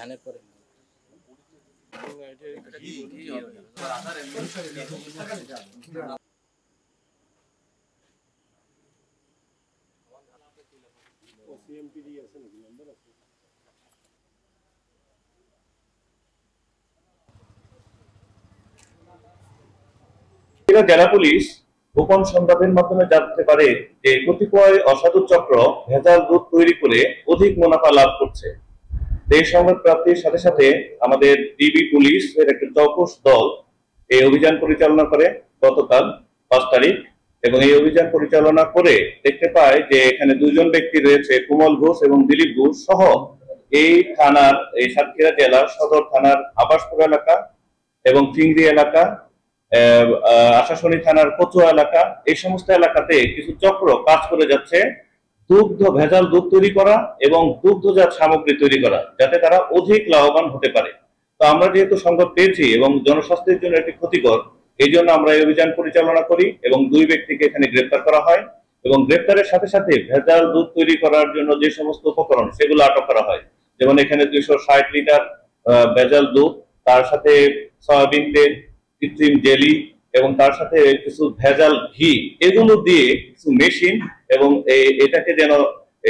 ধানের পরে জেলা পুলিশ গোপন সংবাদের মাধ্যমে জানতে পারে যে কতিপয় অসাধু চক্র ভেজাল দুধ তৈরি করে অধিক মুনাফা লাভ করছে। এই সংবাদ প্রাপ্তির সাথে সাথে আমাদের ডিবি পুলিশ এর একটা চৌকস দল এই অভিযান পরিচালনা করে গতকাল 5 তারিখ, এবং এই অভিযান পরিচালনা করে দেখতে পায় যে এখানে দুজন ব্যক্তি রয়েছে, কুমল ঘোষ এবং দিলীপ ঘোষ সহ এই থানার, এই সাতক্ষীরা জেলার সদর থানার আবাসপুর এলাকা এবং চিংড়ি এলাকা, আশাশুনি থানার কচুয়া এলাকা, এই সমস্ত এলাকাতে কিছু চক্র কাজ করে যাচ্ছে ভেজাল দুধ তৈরি করা এবং দুগ্ধজাত সামগ্রী তৈরি করা, যাতে তারা অধিক লাভবান হতে পারে। তো আমরা যেহেতু সংবাদ পেয়েছি এবং জনস্বাস্থ্যের জন্য এটি ক্ষতিকর, এই জন্য আমরা এই অভিযান পরিচালনা করি এবং 2 ব্যক্তিকে এখানে গ্রেপ্তার করা হয় এবং গ্রেপ্তারের সাথে সাথে ভেজাল দুধ তৈরি করার জন্য যে সমস্ত উপকরণ সেগুলো আটক করা হয়। যেমন এখানে 260 লিটার ভেজাল দুধ, তার সাথে সয়াবিন তেল, কৃত্রিম জেলি এবং তার সাথে কিছু ভেজাল ঘি, এগুলো দিয়ে কিছু মেশিন এবং এটাকে যেন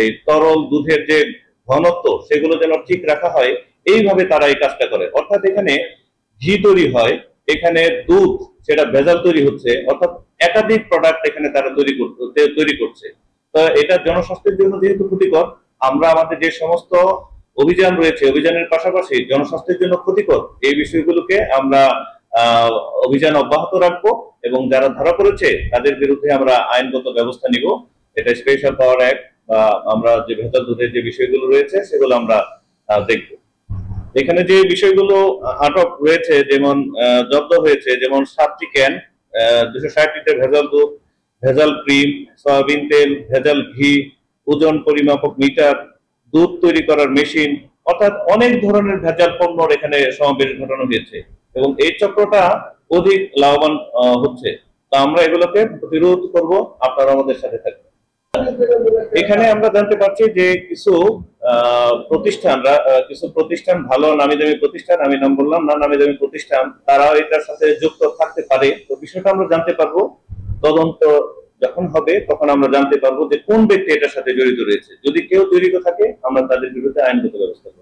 এই তরল দুধের যে ঘনত্ব সেগুলো যেন ঠিক রাখা হয়, এইভাবে তারা এই কাজটা করে। অর্থাৎ এখানে ঘি তৈরি হয়, এখানে দুধ সেটা ভেজাল তৈরি হচ্ছে, অর্থাৎ একাধিক প্রোডাক্ট এখানে তারা তৈরি করছে। তো এটা জনস্বাস্থ্যের জন্য যেহেতু ক্ষতিকর, আমরা আমাদের যে সমস্ত অভিযান রয়েছে অভিযানের পাশাপাশি জনস্বাস্থ্যের জন্য ক্ষতিকর এই বিষয়গুলোকে আমরা অভিযান অব্যাহত রাখবো এবং যারা ধরা পড়েছে তাদের বিরুদ্ধে আমরা আইনগত ব্যবস্থা নিব। এটা স্পেশাল পাওয়ার অ্যাক্ট বা আমরা যে ভেজাল দুধের যে বিষয়গুলো রয়েছে সেগুলো আমরা দেখব। এখানে যে বিষয়গুলো আটক রয়েছে, যেমন জব্দ হয়েছে, যেমন 7টি ক্যান, 260 লিটার ভেজাল দুধ, ভেজাল ক্রিম, সয়াবিন তেল, ভেজাল ঘি, ওজন পরিমাপক মিটার, দুধ তৈরি করার মেশিন, অর্থাৎ অনেক ধরনের ভেজাল পণ্যর এখানে সমাবেশ ঘটানো হয়েছে এবং এই চক্রটা অধিক লাভবান হচ্ছে। তা আমরা এগুলোকে প্রতিরোধ করব, আপনারা আমাদের সাথে থাকবেন। এখানে আমরা জানতে পারছি যে কিছু প্রতিষ্ঠান ভালো নামি দামি প্রতিষ্ঠান, আমি নাম বললাম না, নামি দামি প্রতিষ্ঠান, তারা এটার সাথে যুক্ত থাকতে পারে। তো বিষয়টা আমরা জানতে পারবো, তদন্ত যখন হবে তখন আমরা জানতে পারবো যে কোন ব্যক্তি এটার সাথে জড়িত রয়েছে। যদি কেউ জড়িত থাকে আমরা তাদের বিরুদ্ধে আইনগত ব্যবস্থা করব।